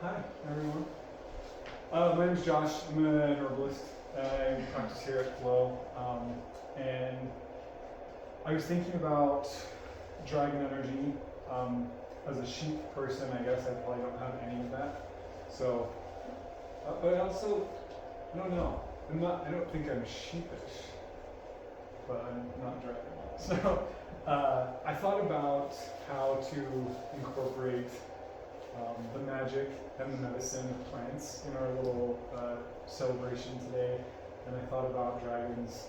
Hi, everyone. My name is Josh. I'm an herbalist. I practice here at Flow. And I was thinking about dragon energy. As a sheep person, I guess I probably don't have any of that. So, but also, I don't know. I don't think I'm sheepish, but I'm not dragon. So, I thought about how to incorporate the magic and the medicine of plants in our little celebration today. And I thought about dragons,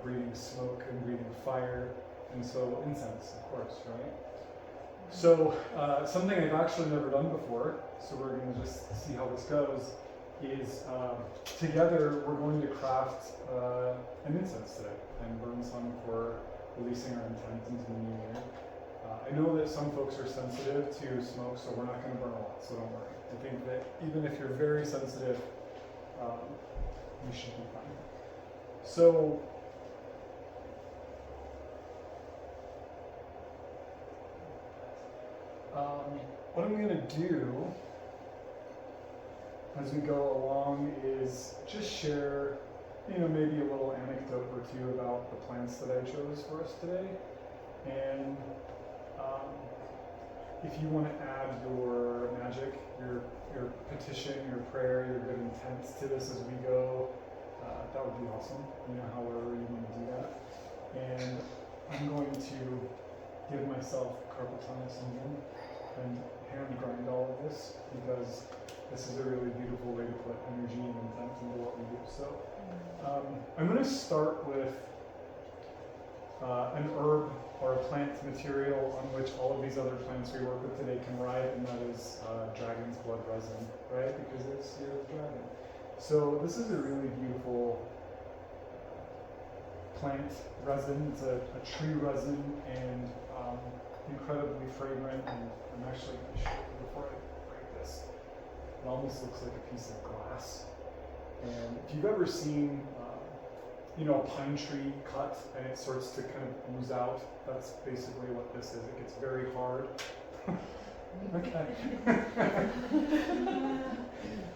breathing smoke and breathing fire, and so incense, of course, right? So something I've actually never done before, so we're going to just see how this goes, is together we're going to craft an incense today and burn some for releasing our intent into the new year. I know that some folks are sensitive to smoke, so we're not going to burn a lot, so don't worry. I think that even if you're very sensitive, you should be fine. So, what I'm going to do as we go along is just share, maybe a little anecdote or two about the plants that I chose for us today. And if you want to add your magic, your petition, your prayer, your good intents to this as we go, that would be awesome. However you want to do that. And I'm going to give myself carpal tunnel syndrome and hand grind all of this because this is a really beautiful way to put energy and intent into what we do. So I'm going to start with an herb or a plant material on which all of these other plants we work with today can ride, and that is dragon's blood resin, right? Because it's the dragon. So this is a really beautiful plant resin. It's a tree resin and incredibly fragrant. And I'm actually going to show you before I break this. It almost looks like a piece of glass. And if you've ever seen a pine tree cut and it starts to kind of ooze out, that's basically what this is. It gets very hard. Okay.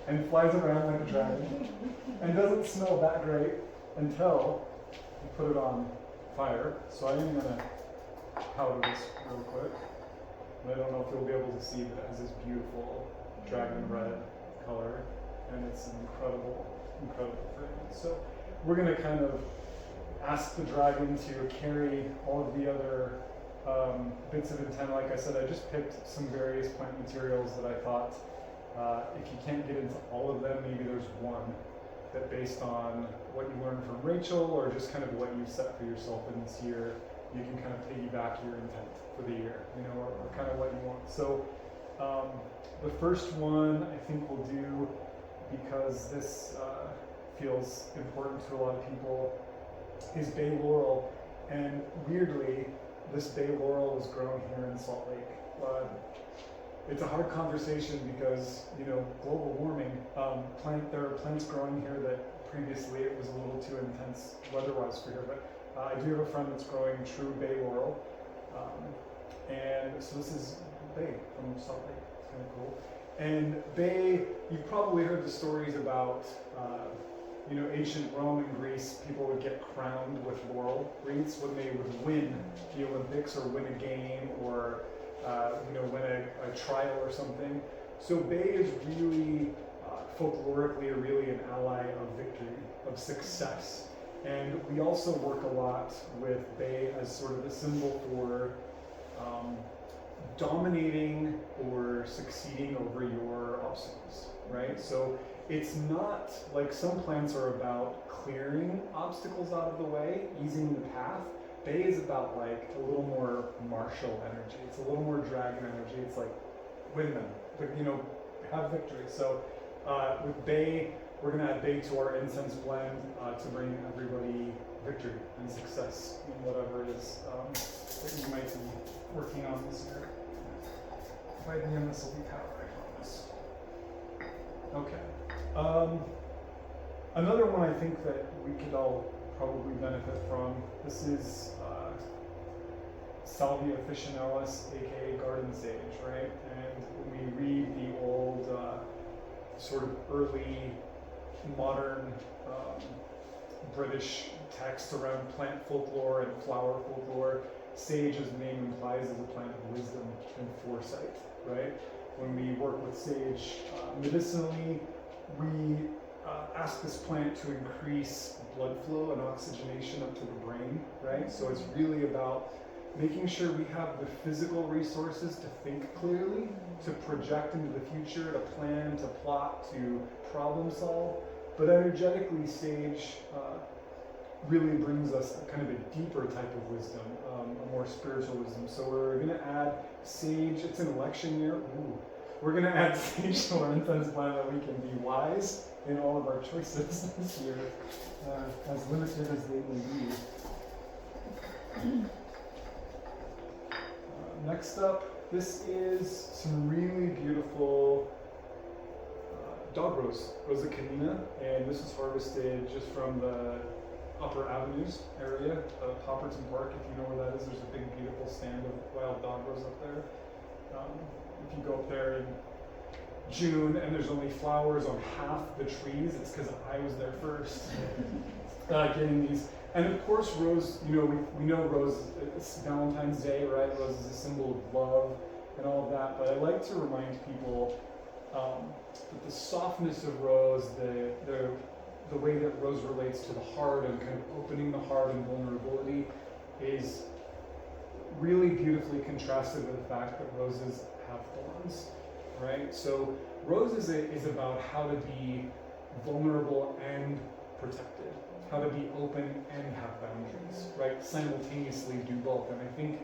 And flies around like a dragon and doesn't smell that great until you put it on fire. So I am going to powder this real quick. And I don't know if you'll be able to see, but it has this beautiful dragon red color, and it's an incredible fragrance. So we're going to kind of ask the dragon to carry all of the other bits of intent. Like I said, I just picked some various plant materials that I thought, if you can't get into all of them, maybe there's one that, based on what you learned from Rachel or just kind of what you set for yourself in this year, you can kind of piggyback your intent for the year, or kind of what you want. So the first one I think we'll do, because this feels important to a lot of people, is bay laurel. And weirdly, this bay laurel is grown here in Salt Lake. It's a hard conversation because, global warming, there are plants growing here that previously it was a little too intense weather-wise for here, but I do have a friend that's growing true bay laurel. And so this is bay from Salt Lake. It's kind of cool. And bay, you've probably heard the stories about, ancient Rome and Greece, people would get crowned with laurel wreaths when they would win the Olympics or win a game or, win a trial or something. So bay is really, folklorically, really an ally of victory, of success. And we also work a lot with bay as sort of a symbol for dominating or succeeding over your obstacles, right? So it's not like some plants are about clearing obstacles out of the way, easing the path. Bay is about like a little more martial energy. It's a little more dragon energy. It's like win them, but have victory. So with bay, we're going to add bay to our incense blend to bring everybody victory and success in whatever it is that you might be working on this year. By the end, this will be powder, I promise. Okay. Another one I think that we could all probably benefit from, this is Salvia officinalis, aka garden sage, right? And when we read the old sort of early modern British texts around plant folklore and flower folklore, sage, as the name implies, is a plant of wisdom and foresight, right? When we work with sage medicinally, we ask this plant to increase blood flow and oxygenation up to the brain, right? So it's really about making sure we have the physical resources to think clearly, to project into the future, to plan, to plot, to problem solve. But energetically, sage really brings us kind of a deeper type of wisdom, a more spiritual wisdom. So we're going to add sage. It's an election year. Ooh. We're going to add sage to our incense plant that we can be wise in all of our choices this year, as limited as they may be. Next up, this is some really beautiful dog rose, Rosa canina, and this is harvested just from the Upper Avenues area of Hopperton Park. If you know where that is, there's a big beautiful stand of wild dog rose up there. If you go up there in June and there's only flowers on half the trees, it's because I was there first getting these. And of course, rose, you know, we know rose, it's Valentine's Day, right? Rose is a symbol of love and all of that, but I like to remind people that the softness of rose, the way that rose relates to the heart and kind of opening the heart and vulnerability is really beautifully contrasted with the fact that roses have thorns, right? So rose is about how to be vulnerable and protected, how to be open and have boundaries, right? Simultaneously do both. And I think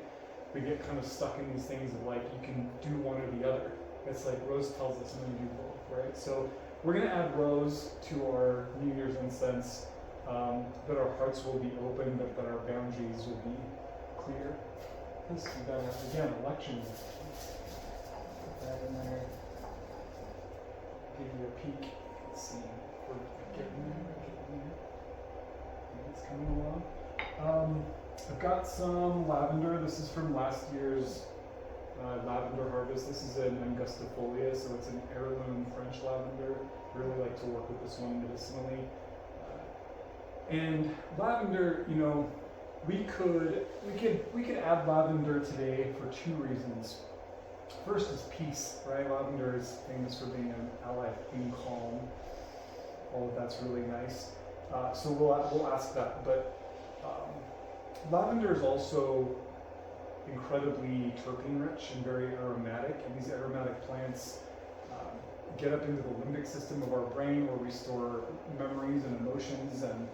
we get kind of stuck in these things of like, you can do one or the other. It's like Rose tells us I'm going to do both, right? So we're going to add rose to our New Year's incense, that our hearts will be open, but that our boundaries will be clear. Let's do that again, elections. Put that in there. Give you a peek. Let's see. We're getting there. It's coming along. I've got some lavender. This is from last year's lavender harvest. This is an angustifolia, so it's an heirloom French lavender. Really like to work with this one medicinally. And lavender, you know, we could add lavender today for two reasons. First is peace, right? Lavender is famous for being an ally of being calm. All of that's really nice. So we'll ask that. But lavender is also incredibly terpene rich and very aromatic, and these aromatic plants get up into the limbic system of our brain where we store memories and emotions, and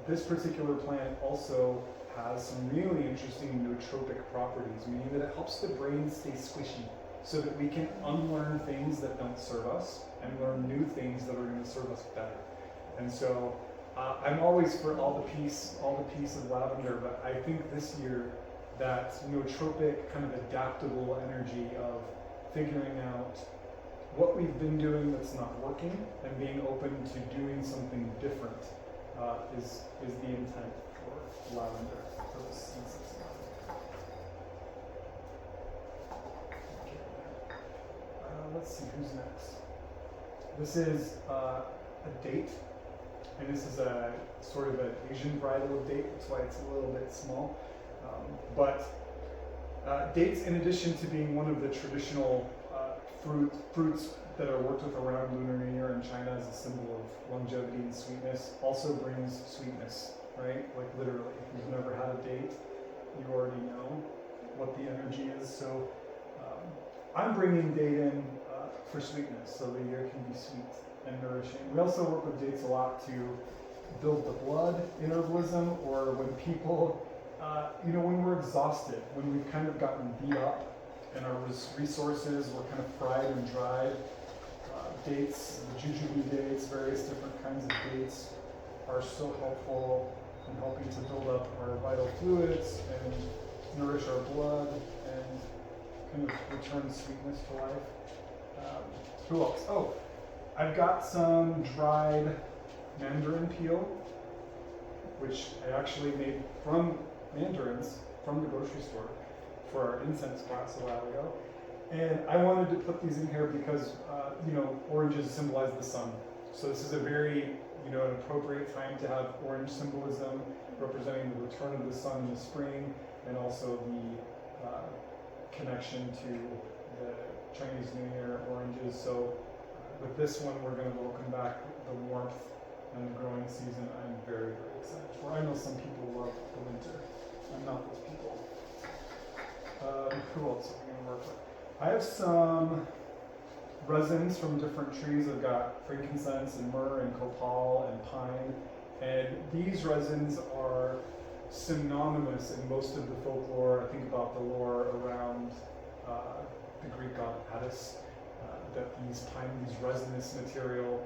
this particular plant also has some really interesting nootropic properties, meaning that it helps the brain stay squishy so that we can unlearn things that don't serve us and learn new things that are going to serve us better. And so I'm always for all the peace of lavender, but I think this year that nootropic kind of adaptable energy of figuring out what we've been doing that's not working and being open to doing something different is the intent for lavender, for this incense. Let's see who's next. This is a date, and this is a sort of an Asian varietal of date. That's why it's a little bit small. But dates, in addition to being one of the traditional fruits that are worked with around Lunar New Year in China as a symbol of longevity and sweetness, also brings sweetness, right? Like literally, if you've never had a date, you already know what the energy is. So I'm bringing date in for sweetness, so the year can be sweet and nourishing. We also work with dates a lot to build the blood in herbalism, or when people, when we're exhausted, when we've kind of gotten beat up and our resources were kind of fried and dried. Dates, jujube dates, various different kinds of dates are so helpful in helping to build up our vital fluids and nourish our blood and kind of return sweetness to life. Who else? Oh, I've got some dried mandarin peel, which I actually made from mandarins from the grocery store for our incense class a while ago. And I wanted to put these in here because, oranges symbolize the sun. So this is a very, an appropriate time to have orange symbolism representing the return of the sun in the spring, and also the connection to the Chinese New Year oranges. So with this one, we're going to welcome back the warmth and the growing season. I'm very, very excited for. I know some people love the winter. I'm not those people. Who else are we going to work with? I have some resins from different trees. I've got frankincense and myrrh and copal and pine. And these resins are synonymous in most of the folklore. I think about the lore around the Greek god Attis, that these resinous material,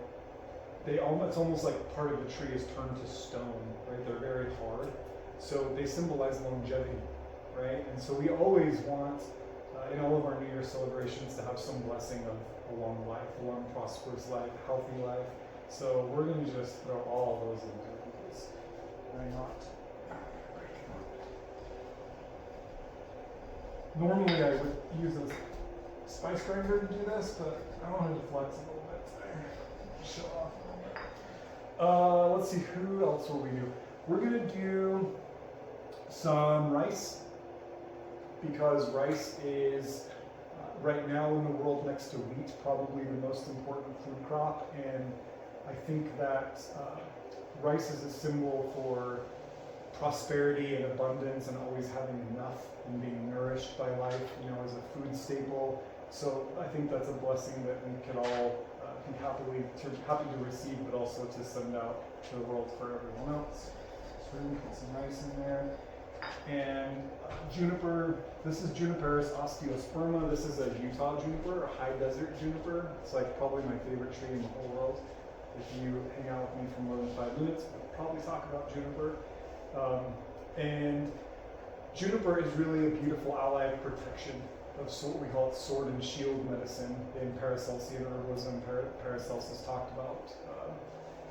it's almost like part of the tree is turned to stone, right? They're very hard. So they symbolize longevity, right? And so we always want, in all of our New Year celebrations, to have some blessing of a long life, a long, prosperous life, healthy life. So we're going to just throw all those into it because why not? Normally I would use a spice grinder to do this, but I wanted to flex a little bit today. Show off a little bit. Let's see, who else will we do? We're going to do some rice, because rice is right now in the world next to wheat probably the most important food crop, and I think that rice is a symbol for prosperity and abundance and always having enough and being nourished by life, as a food staple. So I think that's a blessing that we could all be happy to receive, but also to send out to the world for everyone else. So we're going to put some rice in there. And juniper, this is Juniperus osteosperma. This is a Utah juniper, a high desert juniper. It's like probably my favorite tree in the whole world. If you hang out with me for more than 5 minutes, we'll probably talk about juniper. And juniper is really a beautiful ally of protection. We call it sword and shield medicine in Paracelsian herbalism. Paracelsus talked about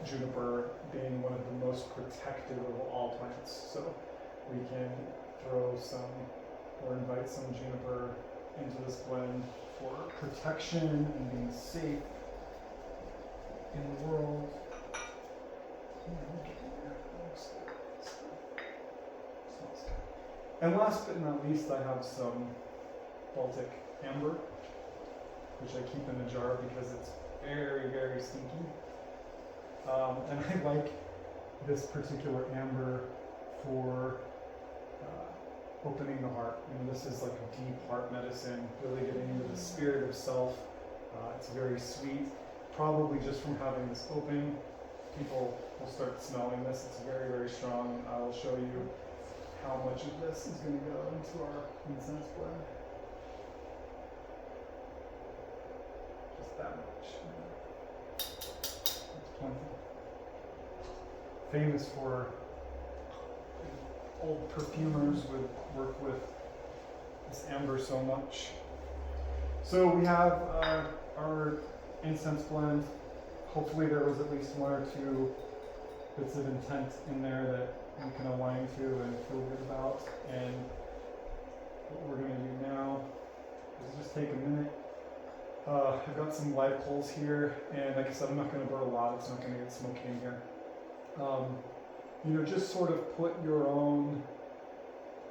juniper being one of the most protective of all plants. So we can throw some or invite some juniper into this blend for protection and being safe in the world. And last but not least, I have some Baltic amber, which I keep in a jar because it's very, very stinky. And I like this particular amber for opening the heart. This is like a deep heart medicine, really getting into the spirit of self. It's very sweet. Probably just from having this open, people will start smelling this. It's very, very strong. I will show you how much of this is going to go into our incense blend. Just that much. That's plenty. Famous for old perfumers would work with this amber so much. So we have our incense blend. Hopefully there was at least 1 or 2 bits of intent in there that we can align to and feel good about. And what we're going to do now is just take a minute. I've got some live coals here, and like I said, I'm not going to burn a lot. It's not going to get smoky in here. Just sort of put your own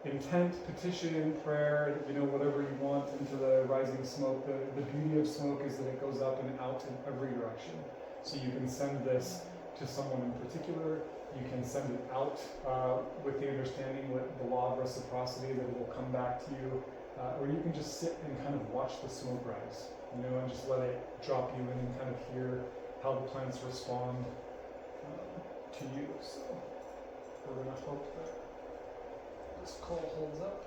intent, petition, prayer, whatever you want into the rising smoke. The beauty of smoke is that it goes up and out in every direction. So you can send this to someone in particular. You can send it out with the understanding with the law of reciprocity that it will come back to you. Or you can just sit and kind of watch the smoke rise, and just let it drop you in and kind of hear how the plants respond to you. So we're going to hope that this coal holds up.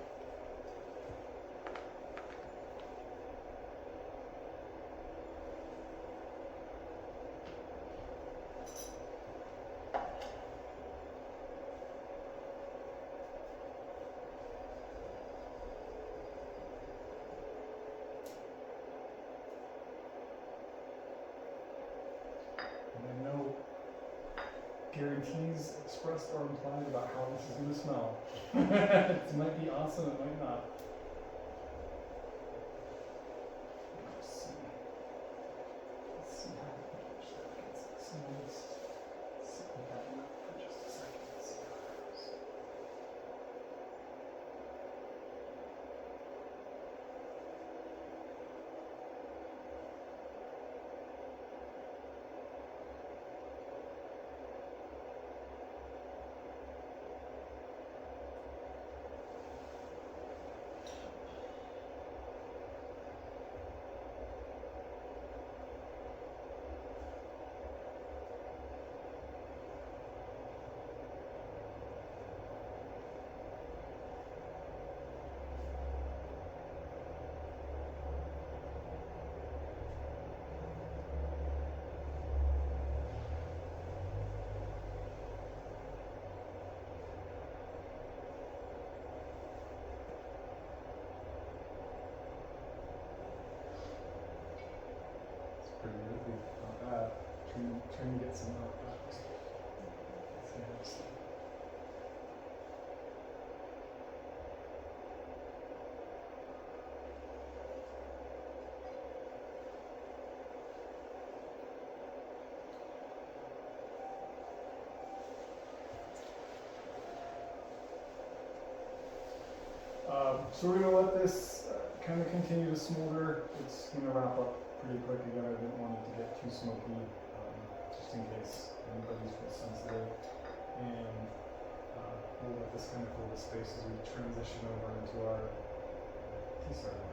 Guarantees expressed or implied about how this is going to smell. It might be awesome, it might not. pretty good, not bad. Trying to get some out back. So we're going to let this kind of continue to smolder. It's going to wrap up pretty quick. Again, I didn't want it to get too smoky, just in case anybody's real sensitive. And we'll let this kind of fill the space as we transition over into our tea ceremony.